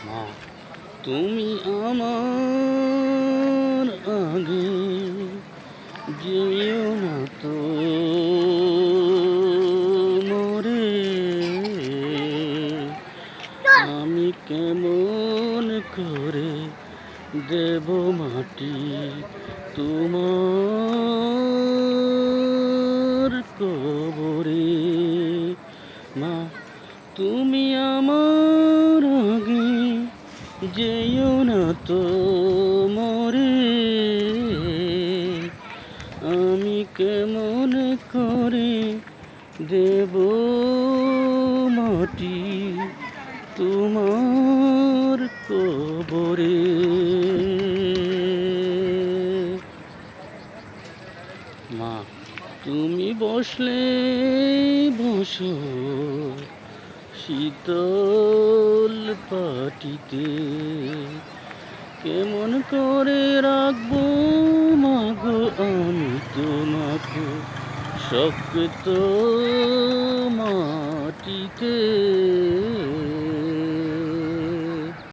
মা তুমি আমার আগে যেও না তো মরে, আমি কেমন করে দেব মাটি তোমার কবরে। মা তুমি আমার আগে যেও না তো মরে, আমি কেমন করে দেব মাটি তোমার কবরে। মা তুমি বসলে বসো শীতল পাটিতে, কেমন করে রাখবো মাগো আমি তোমাকে শক্ত মাটিতে।